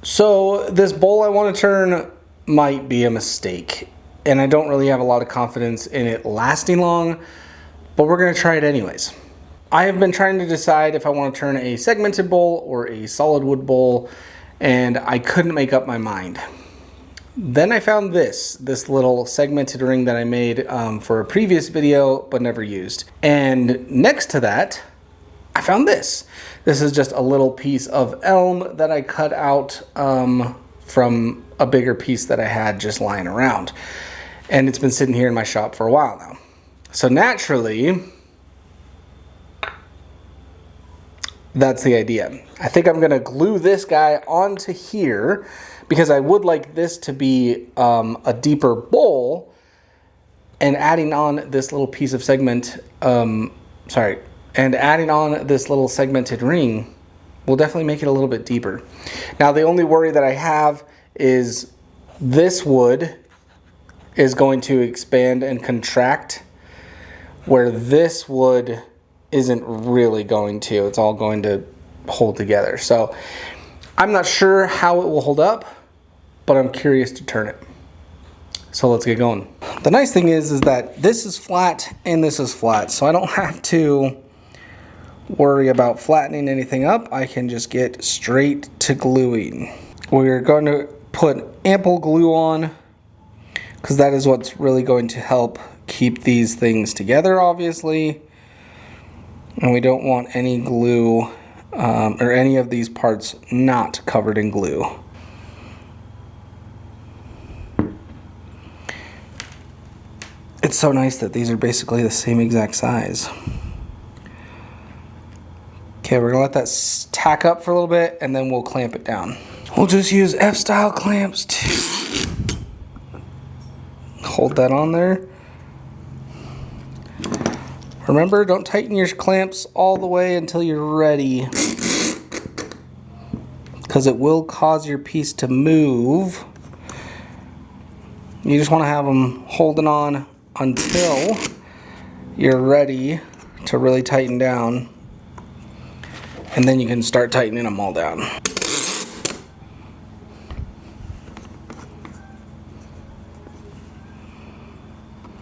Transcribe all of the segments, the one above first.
So this bowl I want to turn might be a mistake, and I don't really have a lot of confidence in it lasting long, but we're going to try it anyways. I have been trying to decide if I want to turn a segmented bowl or a solid wood bowl, and I couldn't make up my mind. Then I found this little segmented ring that I made for a previous video but never used. And next to that, I found this. This is just a little piece of elm that I cut out from a bigger piece that I had just lying around. And it's been sitting here in my shop for a while now. So naturally, that's the idea. I think I'm gonna glue this guy onto here because I would like this to be a deeper bowl, and adding on this little piece of segment, and adding on this little segmented ring will definitely make it a little bit deeper. Now the only worry that I have is this wood is going to expand and contract, where this wood isn't really going to. It's all going to hold together. So I'm not sure how it will hold up, but I'm curious to turn it. So let's get going. The nice thing is that this is flat and this is flat, so I don't have to worry about flattening anything up. I can just get straight to gluing. We're going to put ample glue on because that is what's really going to help keep these things together, obviously. And we don't want any glue or any of these parts not covered in glue. It's so nice that these are basically the same exact size. Okay, we're gonna let that tack up for a little bit and then we'll clamp it down. We'll just use F-style clamps to hold that on there. Remember, don't tighten your clamps all the way until you're ready, because it will cause your piece to move. You just want to have them holding on until you're ready to really tighten down, and then you can start tightening them all down.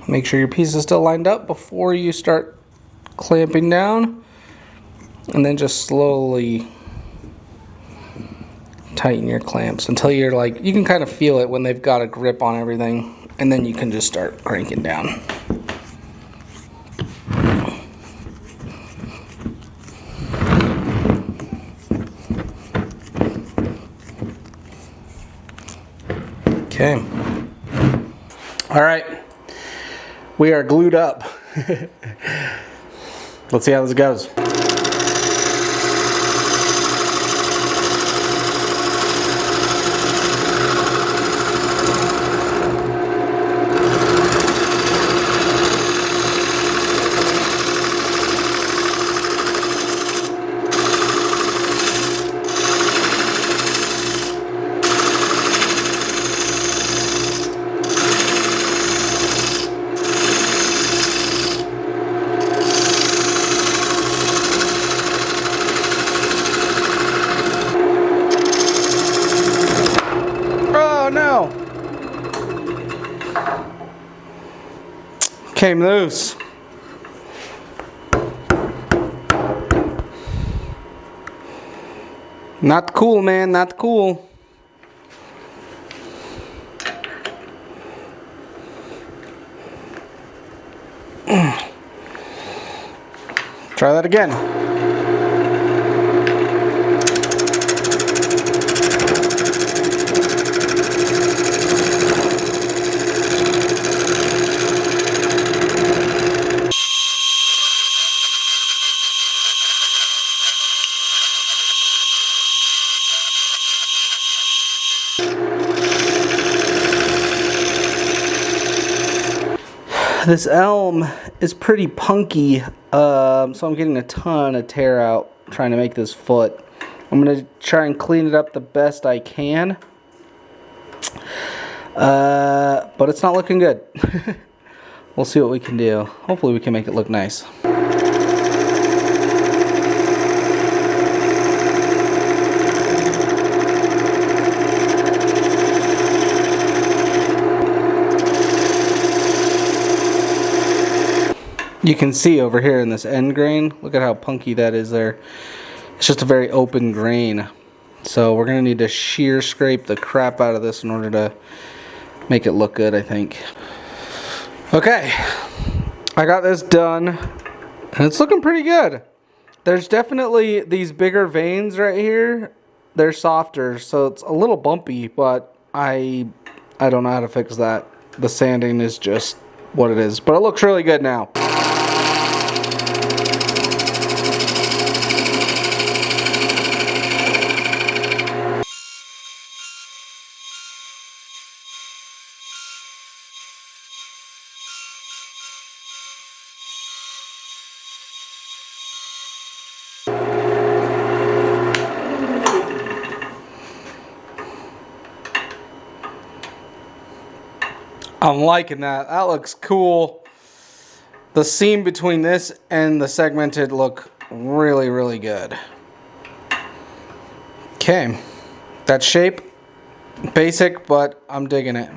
Make sure your piece is still lined up before you start clamping down, and then just slowly tighten your clamps until you're like, you can kind of feel it when they've got a grip on everything, and then you can just start cranking down. Okay. All right. We are glued up. Let's see how this goes. Came loose. Not cool, man, not cool. Try that again. This elm is pretty punky, so I'm getting a ton of tear out trying to make this foot. I'm going to try and clean it up the best I can, but it's not looking good. We'll see what we can do. Hopefully we can make it look nice. You can see over here in this end grain, look at how punky that is there. It's just a very open grain. So we're gonna need to shear scrape the crap out of this in order to make it look good, I think. Okay, I got this done, and it's looking pretty good. There's definitely these bigger veins right here. They're softer, so it's a little bumpy, but I don't know how to fix that. The sanding is just what it is, but it looks really good now. I'm liking that. That looks cool. The seam between this and the segmented look really, really good. Okay. That shape, basic, but I'm digging it.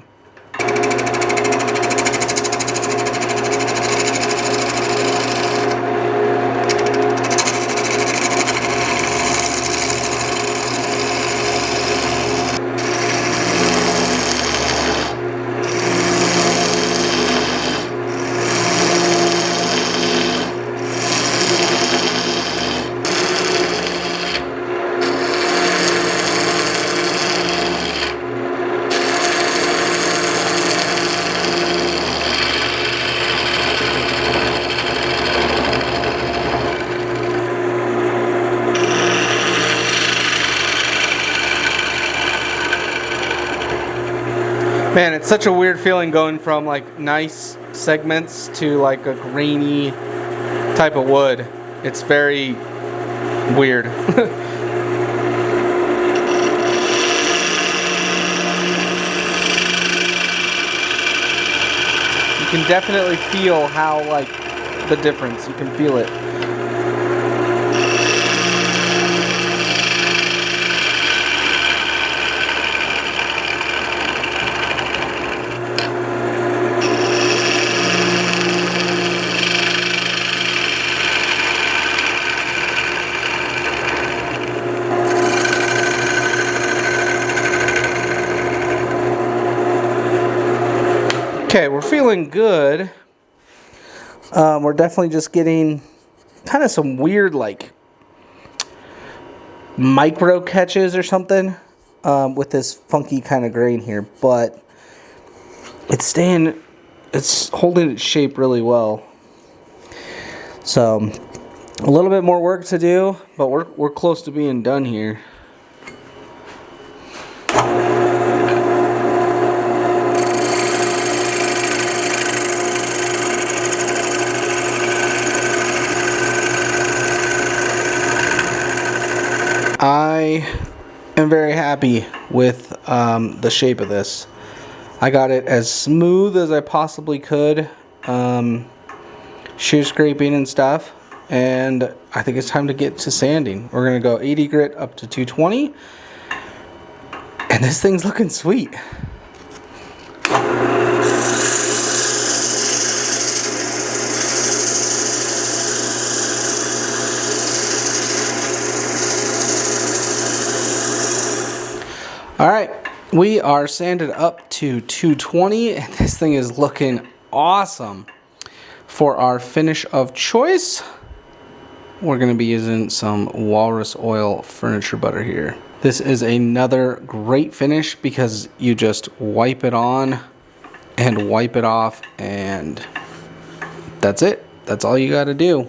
Man, it's such a weird feeling going from like nice segments to like a grainy type of wood. It's very weird. You can definitely feel how like the difference. You can feel it. Okay, we're feeling good. We're definitely just getting kind of some weird like micro catches or something with this funky kind of grain here, but it's holding its shape really well. So a little bit more work to do, but we're close to being done here. I am very happy with the shape of this. I got it as smooth as I possibly could, shear scraping and stuff, and I think it's time to get to sanding. We're going to go 80 grit up to 220, and this thing's looking sweet. All right, we are sanded up to 220, and this thing is looking awesome. For our finish of choice, we're going to be using some walrus oil furniture butter here. This is another great finish because you just wipe it on and wipe it off, and that's it. That's all you got to do.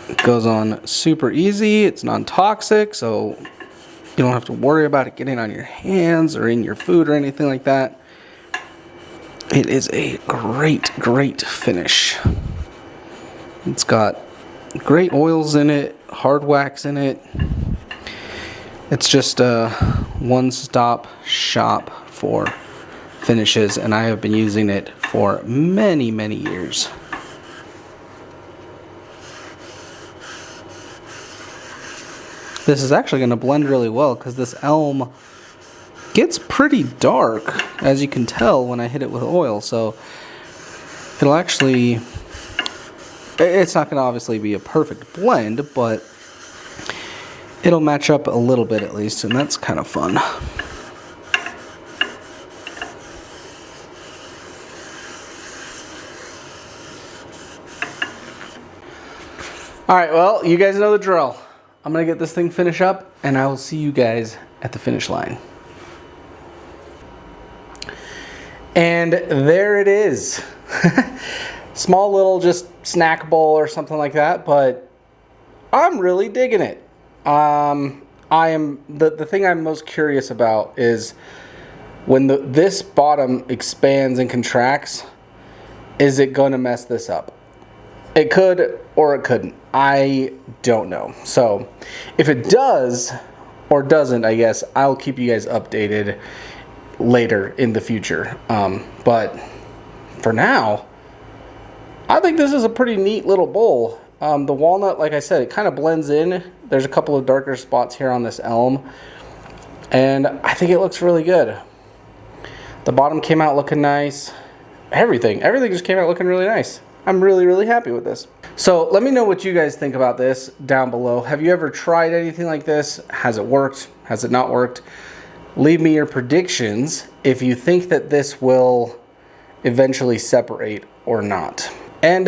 It goes on super easy. It's non-toxic, so you don't have to worry about it getting on your hands or in your food or anything like that. It is a great, great finish. It's got great oils in it, hard wax in it. It's just a one-stop shop for finishes, and I have been using it for many, many years. This is actually going to blend really well because this elm gets pretty dark, as you can tell when I hit it with oil, so it'll actually, it's not going to obviously be a perfect blend, but it'll match up a little bit at least, and that's kind of fun. Alright, well, you guys know the drill. I'm going to get this thing finished up, and I will see you guys at the finish line. And there it is. Small little just snack bowl or something like that, but I'm really digging it. The thing I'm most curious about is when this bottom expands and contracts, is it going to mess this up? It could or it couldn't. I don't know. So if it does or doesn't, I guess I'll keep you guys updated later in the future. But for now, I think this is a pretty neat little bowl. The walnut, like I said, it kind of blends in. There's a couple of darker spots here on this elm, and I think it looks really good. The bottom came out looking nice. Everything just came out looking really nice. I'm really happy with this. So let me know what you guys think about this down below. Have you ever tried anything like this? Has it worked? Has it not worked? Leave me your predictions if you think that this will eventually separate or not. And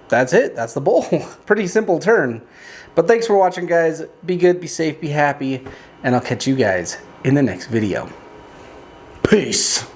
that's it. That's the bowl. Pretty simple turn. But thanks for watching, guys. Be good, be safe, be happy, and I'll catch you guys in the next video. Peace.